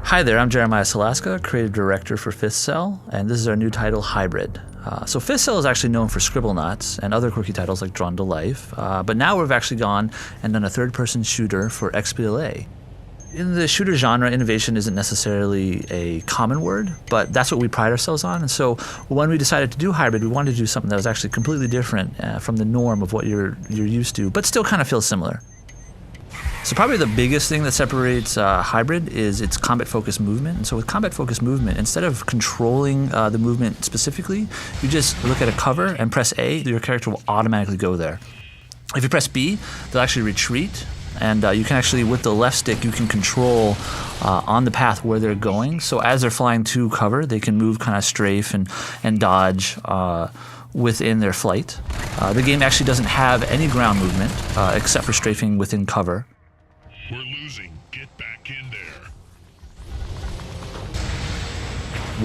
Hi there, I'm Jeremiah Salaska, Creative Director for Fifth Cell, and this is our new title, Hybrid. So Fifth Cell is actually known for Scribblenauts and other quirky titles like Drawn to Life, but now we've actually gone and done a third-person shooter for XBLA. In the shooter genre, innovation isn't necessarily a common word, but that's what we pride ourselves on. And so when we decided to do Hybrid, we wanted to do something that was actually completely different from the norm of what you're used to, but still kind of feels similar. So probably the biggest thing that separates Hybrid is its combat-focused movement. And so with combat-focused movement, instead of controlling the movement specifically, you just look at a cover and press A, your character will automatically go there. If you press B, they'll actually retreat. And you can actually, with the left stick, you can control on the path where they're going. So as they're flying to cover, they can move, kind of strafe and dodge within their flight. The game actually doesn't have any ground movement except for strafing within cover. We're losing. Get back in there.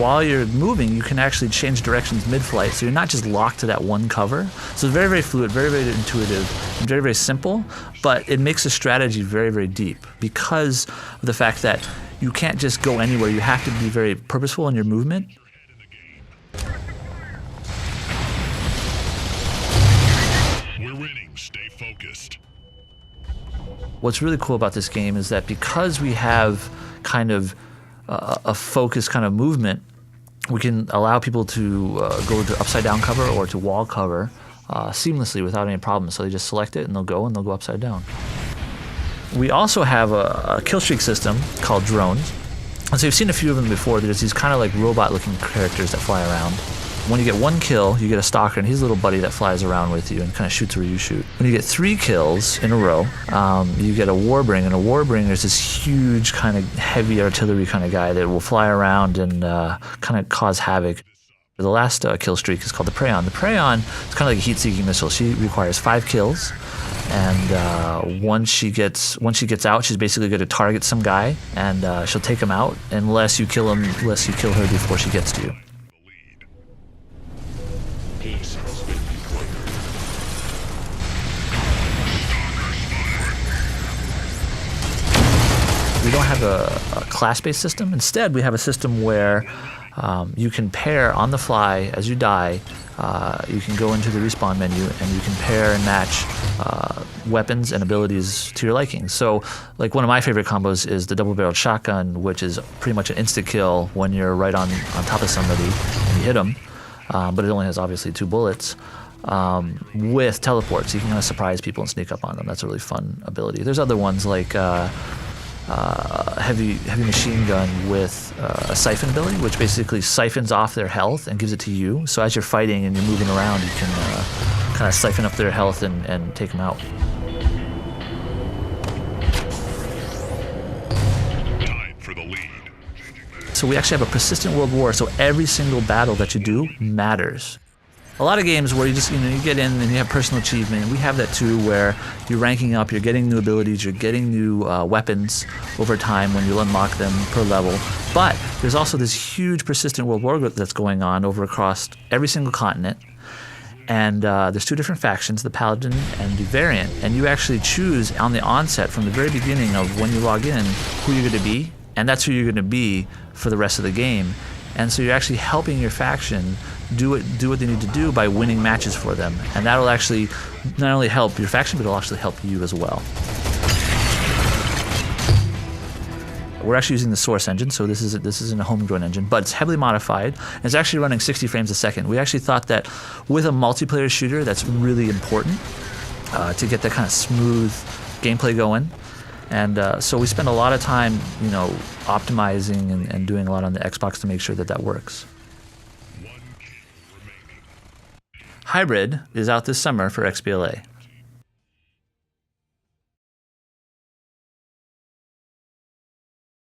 While you're moving, you can actually change directions mid-flight, so you're not just locked to that one cover. So it's very, very fluid, very, very intuitive, and very, very simple, but it makes the strategy very, very deep because of the fact that you can't just go anywhere. You have to be very purposeful in your movement. We're winning. Stay focused. What's really cool about this game is that because we have kind of a focused kind of movement, we can allow people to go to upside down cover or to wall cover seamlessly without any problem. So they just select it and they'll go upside down. We also have a Killstreaks system called drones. And so you've seen a few of them before. There's these kind of like robot looking characters that fly around. When you get one kill, you get a stalker and he's a little buddy that flies around with you and kind of shoots where you shoot. When you get 3 kills in a row, you get a Warbringer, and a Warbringer is this huge kind of heavy artillery kind of guy that will fly around and kind of cause havoc. The last kill streak is called the Praeon. The Praeon is kind of like a heat-seeking missile. She requires 5 kills, and once she gets out, she's basically going to target some guy, and she'll take him out unless you kill her before she gets to you. We don't have a class-based system. Instead, we have a system where you can pair on the fly as you die. You can go into the respawn menu and you can pair and match weapons and abilities to your liking. So, like one of my favorite combos is the double-barreled shotgun, which is pretty much an insta-kill when you're right on top of somebody and you hit them. But it only has obviously 2 bullets. With teleports, you can kind of surprise people and sneak up on them. That's a really fun ability. There's other ones like heavy machine gun with a siphon ability, which basically siphons off their health and gives it to you. So as you're fighting and you're moving around, you can kind of siphon up their health and take them out. Time for the lead. So we actually have a persistent world war, so every single battle that you do matters. A lot of games where you just, you get in and you have personal achievement. We have that too, where you're ranking up, you're getting new abilities, you're getting new weapons over time when you unlock them per level. But there's also this huge persistent world war that's going on across every single continent. And there's 2 different factions, the Paladin and the Variant. And you actually choose on the onset from the very beginning of when you log in who you're going to be. And that's who you're going to be for the rest of the game. And so you're actually helping your faction do what they need to do by winning matches for them. And that'll actually not only help your faction, but it'll actually help you as well. We're actually using the Source engine, so this isn't a homegrown engine, but it's heavily modified. And it's actually running 60 frames a second. We actually thought that with a multiplayer shooter, that's really important to get that kind of smooth gameplay going. And so we spend a lot of time, optimizing and doing a lot on the Xbox to make sure that works. Hybrid is out this summer for XBLA.